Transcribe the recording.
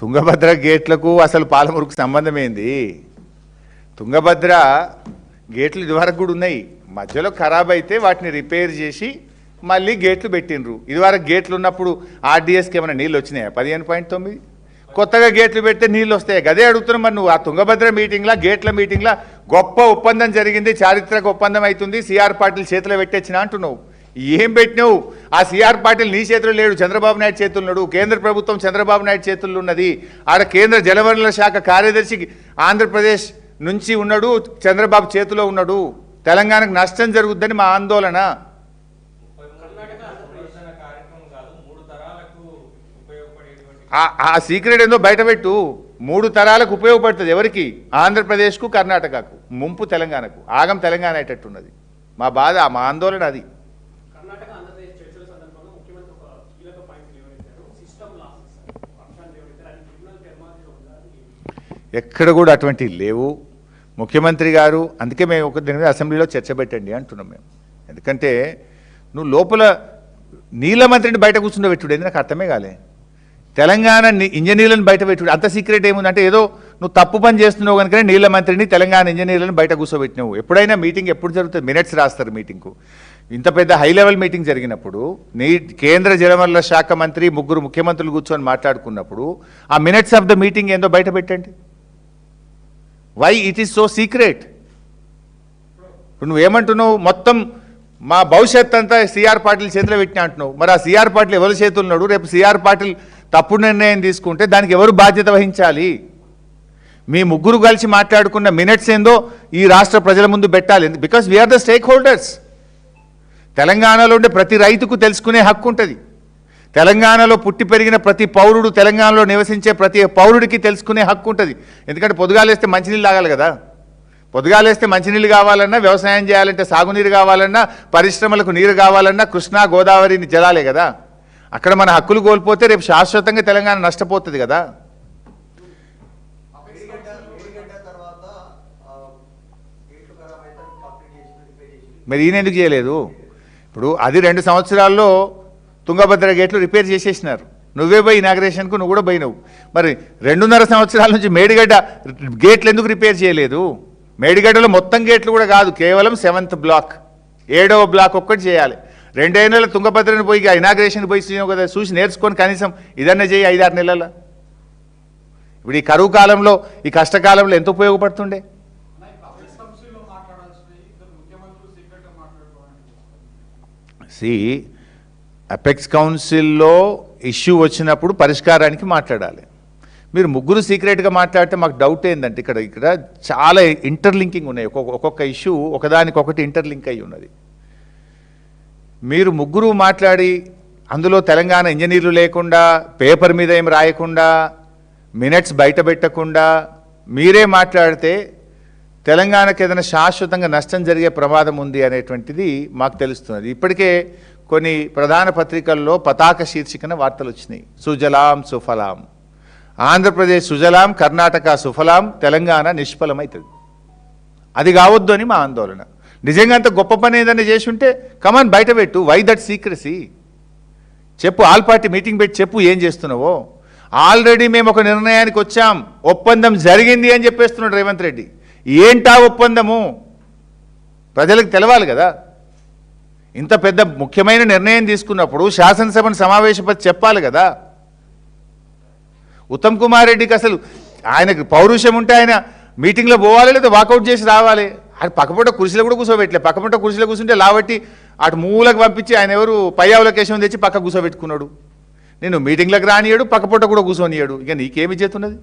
తుంగభద్ర గేట్లకు అసలు పాలమూరుకు సంబంధం ఏంది? తుంగభద్ర గేట్లు ఇదివరకు కూడా ఉన్నాయి, మధ్యలో ఖరాబ్ అయితే వాటిని రిపేర్ చేసి మళ్ళీ గేట్లు పెట్టినరు. ఇదివరకు గేట్లు ఉన్నప్పుడు ఆర్డీఎస్కి ఏమైనా నీళ్ళు వచ్చినాయా? 15.9 కొత్తగా గేట్లు పెడితే నీళ్ళు వస్తాయి. గదే అడుగుతున్నాం. మరి నువ్వు ఆ తుంగభద్ర మీటింగ్లా గేట్ల మీటింగ్లా గొప్ప ఒప్పందం జరిగింది, చారిత్రక ఒప్పందం అవుతుంది, సిఆర్ పాటిల్ చేతిలో పెట్టేచ్చినా అంటున్నావు. ఏం పెట్టినావు? ఆ సిఆర్ పాటిల్ నీ చేతిలో లేడు, చంద్రబాబు నాయుడు చేతుల్లో ఉన్నాడు. కేంద్ర ప్రభుత్వం చంద్రబాబు నాయుడు చేతుల్లో ఉన్నది. ఆడ కేంద్ర జలవనరుల శాఖ కార్యదర్శి ఆంధ్రప్రదేశ్ నుంచి ఉన్నాడు, చంద్రబాబు చేతిలో ఉన్నాడు. తెలంగాణకు నష్టం జరుగుద్దని మా ఆందోళన. ఆ సీక్రెట్ ఏందో బయటపెట్టు. 3 తరాలకు ఉపయోగపడుతుంది. ఎవరికి? ఆంధ్రప్రదేశ్కు, కర్ణాటకకు, ముంపు తెలంగాణకు. ఆగం తెలంగాణ అయ్యేటట్టున్నది. మా బాధ, మా ఆందోళన అది. ఎక్కడ కూడా అటువంటివి లేవు ముఖ్యమంత్రి గారు. అందుకే మేము దీని మీద అసెంబ్లీలో చర్చ పెట్టండి అంటున్నాం మేము. ఎందుకంటే నువ్వు లోపల నీళ్ళ మంత్రిని బయట కూర్చుండబెట్టుడు ఏంది? నాకు అర్థమే కాలే. తెలంగాణ ఇంజనీర్లను బయట పెట్టుడు అంత సీక్రెట్ ఏముందంటే ఏదో నువ్వు తప్పు పని చేస్తున్నావు కనుకనే నీళ్ళ మంత్రిని, తెలంగాణ ఇంజనీర్లను బయట కూర్చోబెట్టినావు. ఎప్పుడైనా మీటింగ్ ఎప్పుడు జరుగుతుంది? మినిట్స్ రాస్తారు మీటింగ్కు. ఇంత పెద్ద హై లెవెల్ మీటింగ్ జరిగినప్పుడు కేంద్ర జలవనరుల శాఖ మంత్రి, 3 ముఖ్యమంత్రులు కూర్చొని మాట్లాడుకున్నప్పుడు ఆ మినిట్స్ ఆఫ్ ద మీటింగ్ ఏందో బయట పెట్టండి. Why it is so secret? ఇప్పుడు నువ్వేమంటున్నావు? మొత్తం మా భవిష్యత్ అంతా సిఆర్ పాటిల్ చేతిలో పెట్టినా అంటున్నావు. మరి ఆ సిఆర్ పాటిల్ ఎవరి చేతులు ఉన్నాడు? రేపు సిఆర్ పాటిల్ తప్పుడు నిర్ణయం తీసుకుంటే దానికి ఎవరు బాధ్యత వహించాలి? మీ 3 కలిసి మాట్లాడుకున్న మినిట్స్ ఏందో ఈ రాష్ట్ర ప్రజల ముందు పెట్టాలి. Because we are the stakeholders. తెలంగాణలో ఉండే ప్రతి రైతుకు తెలుసుకునే హక్కు ఉంటుంది. తెలంగాణలో పుట్టి పెరిగిన ప్రతి పౌరుడు, తెలంగాణలో నివసించే ప్రతి పౌరుడికి తెలుసుకునే హక్కు ఉంటుంది. ఎందుకంటే పొద్దుగాలేస్తే మంచినీళ్ళు తాగాలి కదా. పొద్దుగాలేస్తే మంచినీళ్ళు కావాలన్నా, వ్యవసాయం చేయాలంటే సాగునీరు కావాలన్నా, పరిశ్రమలకు నీరు కావాలన్నా కృష్ణా గోదావరి జలాలే కదా. అక్కడ మన హక్కులు కోల్పోతే రేపు శాశ్వతంగా తెలంగాణ నష్టపోతుంది కదా. మరి ఈయన ఎందుకు చేయలేదు? ఇప్పుడు అది 2 సంవత్సరాల్లో తుంగభద్ర గేట్లు రిపేర్ చేసేసినారు. నువ్వే పోయి ఇనాగ్రేషన్కు నువ్వు కూడా పోయినావు. మరి 2.5 సంవత్సరాల నుంచి మేడిగడ్డ గేట్లు ఎందుకు రిపేర్ చేయలేదు? మేడిగడ్డలో మొత్తం గేట్లు కూడా కాదు, కేవలం 7th బ్లాక్, 7వ బ్లాక్ ఒక్కటి చేయాలి. 2 నెలల తుంగభద్రని పోయి ఇనాగ్రేషన్ పోయి కదా, చూసి నేర్చుకొని కనీసం ఇదన్నా చేయి 5-6 నెలల. ఇప్పుడు ఈ కరువు కాలంలో, ఈ కష్టకాలంలో ఎంత ఉపయోగపడుతుండే? అపెక్స్ కౌన్సిల్లో ఇష్యూ వచ్చినప్పుడు పరిష్కారానికి మాట్లాడాలి. మీరు 3 సీక్రెట్గా మాట్లాడితే మాకు డౌట్ ఏంటంటే ఇక్కడ చాలా ఇంటర్లింకింగ్ ఉన్నాయి. ఒక్కొక్క ఇష్యూ ఒకదానికొకటి ఇంటర్లింక్ అయి ఉన్నది. మీరు 3 మాట్లాడి అందులో తెలంగాణ ఇంజనీర్లు లేకుండా, పేపర్ మీద ఏం రాయకుండా, మినిట్స్ బయట పెట్టకుండా మీరే మాట్లాడితే తెలంగాణకు ఏదైనా శాశ్వతంగా నష్టం జరిగే ప్రమాదం ఉంది అనేటువంటిది మాకు తెలుస్తున్నది. ఇప్పటికే కొన్ని ప్రధాన పత్రికల్లో పతాక శీర్షికన వార్తలు వచ్చినాయి. సుజలాం సుఫలాం, ఆంధ్రప్రదేశ్ సుజలాం, కర్ణాటక సుఫలాం, తెలంగాణ నిష్ఫలమవుతుంది. అది కావద్దు అని మా ఆందోళన. నిజంగా అంత గొప్ప పని ఏదైనా చేసి ఉంటే కమాన్ బయట పెట్టు. Why that secrecy? చెప్పు, ఆల్ పార్టీ మీటింగ్ పెట్టి చెప్పు ఏం చేస్తున్నావో. ఆల్రెడీ మేము ఒక నిర్ణయానికి వచ్చాం, ఒప్పందం జరిగింది అని చెప్పేస్తున్నాడు రేవంత్ రెడ్డి. ఏంటా ఒప్పందము? ప్రజలకు తెలవాలి కదా. ఇంత పెద్ద ముఖ్యమైన నిర్ణయం తీసుకున్నప్పుడు శాసనసభను సమావేశపరిచి చెప్పాలి కదా. ఉత్తమ్ కుమార్ రెడ్డికి అసలు ఆయనకు పౌరుషం ఉంటే ఆయన మీటింగ్లో పోవాలి, లేదా వాకౌట్ చేసి రావాలి. అది పక్కపూట కుర్చీలో కూడా కూర్చోబెట్టలే. పక్కపూట కుర్చీలో కూర్చుంటే లావట్టి అటు మూలకు పంపించి ఆయన ఎవరు పై అవలకేశం తెచ్చి పక్క కూర్చోబెట్టుకున్నాడు. నేను మీటింగ్లకు రానియాడు, పక్కపూట కూడా కూర్చోనియాడు. ఇక నీకేమి చేతున్నది?